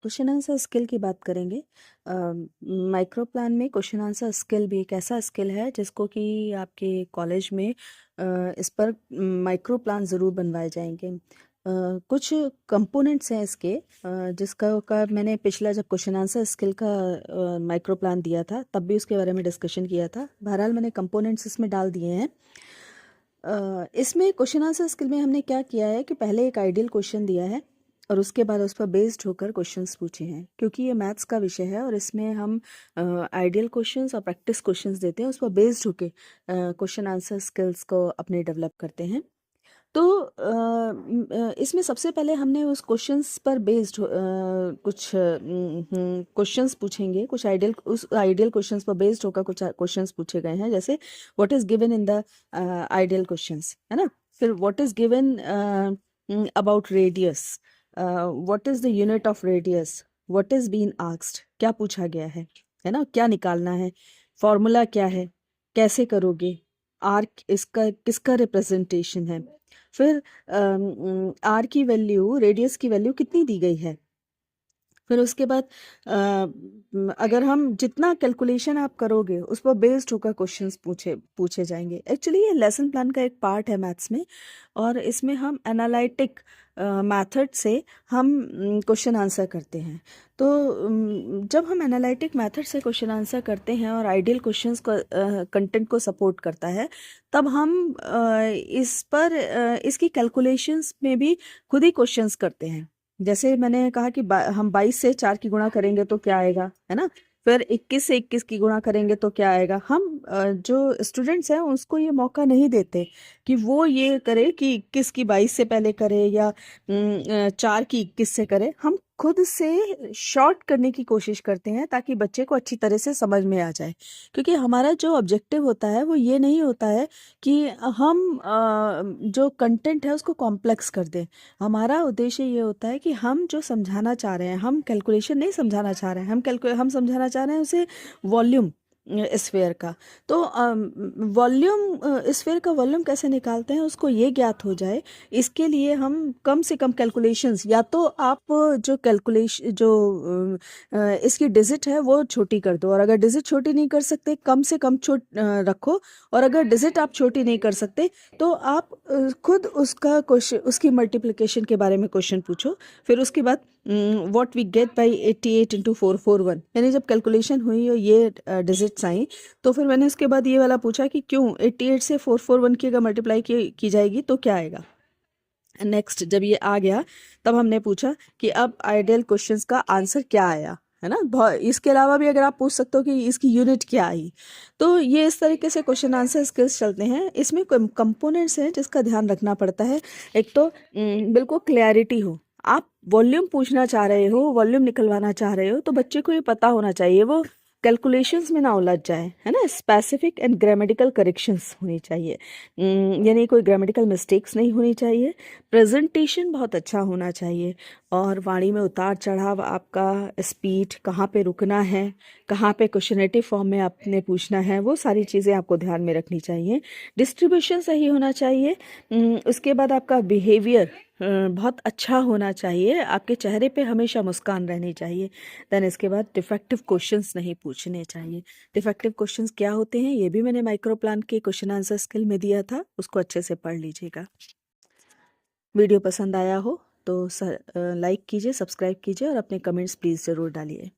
Question answer skill की बात करेंगे। माइक्रो प्लान में क्वेश्चन आंसर स्किल भी एक ऐसा स्किल है जिसको कि आपके कॉलेज में इस पर माइक्रो प्लान ज़रूर बनवाए जाएंगे। कुछ कंपोनेंट्स हैं इसके, जिसका मैंने पिछला जब क्वेश्चन आंसर स्किल का माइक्रो प्लान दिया था तब भी उसके बारे में डिस्कशन किया था। बहरहाल मैंने कंपोनेंट्स इसमें डाल दिए हैं। इसमें क्वेश्चन आंसर स्किल में हमने क्या किया है कि पहले एक आइडियल क्वेश्चन दिया है और उसके बाद उस पर बेस्ड होकर क्वेश्चंस पूछे हैं। क्योंकि ये मैथ्स का विषय है और इसमें हम आइडियल क्वेश्चंस और प्रैक्टिस क्वेश्चंस देते हैं, उस पर बेस्ड होकर क्वेश्चन आंसर स्किल्स को अपने डेवलप करते हैं। तो इसमें सबसे पहले हमने उस क्वेश्चंस पर बेस्ड कुछ क्वेश्चंस पूछेंगे। कुछ आइडियल क्वेश्चंस पर बेस्ड होकर कुछ क्वेश्चंस पूछे गए हैं, जैसे what is given in the ideal questions, है ना। फिर what is given about radius, what is the unit of radius, what is been asked, क्या पूछा गया है ना, क्या निकालना है, फॉर्मूला क्या है, कैसे करोगे, आर्क इसका किसका रिप्रेजेंटेशन है। फिर आर की वैल्यू, रेडियस की वैल्यू कितनी दी गई है। फिर उसके बाद अगर हम जितना कैलकुलेशन आप करोगे उस पर बेस्ड होकर क्वेश्चंस पूछे जाएंगे। एक्चुअली ये लेसन प्लान का एक पार्ट है मैथ्स में, और इसमें हम एनालिटिक मेथड से हम क्वेश्चन आंसर करते हैं। तो जब हम एनालिटिक मेथड से क्वेश्चन आंसर करते हैं और आइडियल क्वेश्चंस को कंटेंट को सपोर्ट करता है, तब हम इस पर इसकी कैलकुलेशंस में भी खुद ही क्वेश्चंस करते हैं। जैसे मैंने कहा कि हम 22 से 4 की गुणा करेंगे तो क्या आएगा, है ना। फिर 21 से 21 की गुणा करेंगे तो क्या आएगा। हम जो स्टूडेंट्स हैं उसको ये मौका नहीं देते कि वो ये करे कि 21 की 22 से पहले करे या 4 की 21 से करे। हम खुद से शॉर्ट करने की कोशिश करते हैं ताकि बच्चे को अच्छी तरह से समझ में आ जाए। क्योंकि हमारा जो ऑब्जेक्टिव होता है वो ये नहीं होता है कि हम जो कंटेंट है उसको कॉम्प्लेक्स कर दें। हमारा उद्देश्य ये होता है कि हम जो समझाना चाह रहे हैं, हम कैलकुलेशन नहीं समझाना चाह रहे हैं, हम समझाना चाह रहे हैं उसे वॉल्यूम स्फेयर का। तो वॉल्यूम स्फेयर का वॉल्यूम कैसे निकालते हैं उसको ये ज्ञात हो जाए, इसके लिए हम कम से कम कैलकुलेशंस, या तो आप जो कैलकुलेशन जो इसकी डिजिट है वो छोटी कर दो, और अगर डिजिट छोटी नहीं कर सकते कम से कम रखो, और अगर डिजिट आप छोटी नहीं कर सकते तो आप खुद उसका क्वेश्चन, उसकी मल्टीप्लिकेशन के बारे में क्वेश्चन पूछो। फिर उसके बाद what we get by 88 into 441, यानी जब कैलकुलेशन हुई और ये डिजिट्स आई तो फिर मैंने उसके बाद ये वाला पूछा कि क्यों 88 से 441 की अगर मल्टीप्लाई की जाएगी तो क्या आएगा। नेक्स्ट जब ये आ गया तब हमने पूछा कि अब आइडियल क्वेश्चंस का आंसर क्या आया, है ना। इसके अलावा भी अगर आप पूछ सकते हो कि इसकी यूनिट क्या आई। तो ये इस तरीके से क्वेश्चन आंसर स्किल्स चलते हैं। इसमें कंपोनेंट्स हैं जिसका ध्यान रखना पड़ता है। एक तो बिल्कुल क्लैरिटी हो, आप वॉल्यूम पूछना चाह रहे हो, वॉल्यूम निकलवाना चाह रहे हो तो बच्चे को ये पता होना चाहिए, वो कैलकुलेशंस में ना उलझ जाए, है ना। स्पेसिफिक एंड ग्रामेटिकल करेक्शंस होनी चाहिए, यानी कोई ग्रामेटिकल मिस्टेक्स नहीं होनी चाहिए। प्रेजेंटेशन बहुत अच्छा होना चाहिए, और वाणी में उतार चढ़ाव, आपका स्पीड, कहाँ पे रुकना है, कहाँ पे क्वेश्चनेटिव फॉर्म में आपने पूछना है, वो सारी चीज़ें आपको ध्यान में रखनी चाहिए। डिस्ट्रीब्यूशन सही होना चाहिए। उसके बाद आपका बिहेवियर बहुत अच्छा होना चाहिए, आपके चेहरे पे हमेशा मुस्कान रहनी चाहिए। देन इसके बाद डिफेक्टिव क्वेश्चंस नहीं पूछने चाहिए। डिफेक्टिव क्वेश्चंस क्या होते हैं ये भी मैंने माइक्रो प्लान के क्वेश्चन आंसर स्किल में दिया था, उसको अच्छे से पढ़ लीजिएगा। वीडियो पसंद आया हो तो लाइक कीजिए, सब्सक्राइब कीजिए और अपने कमेंट्स प्लीज़ ज़रूर डालिए।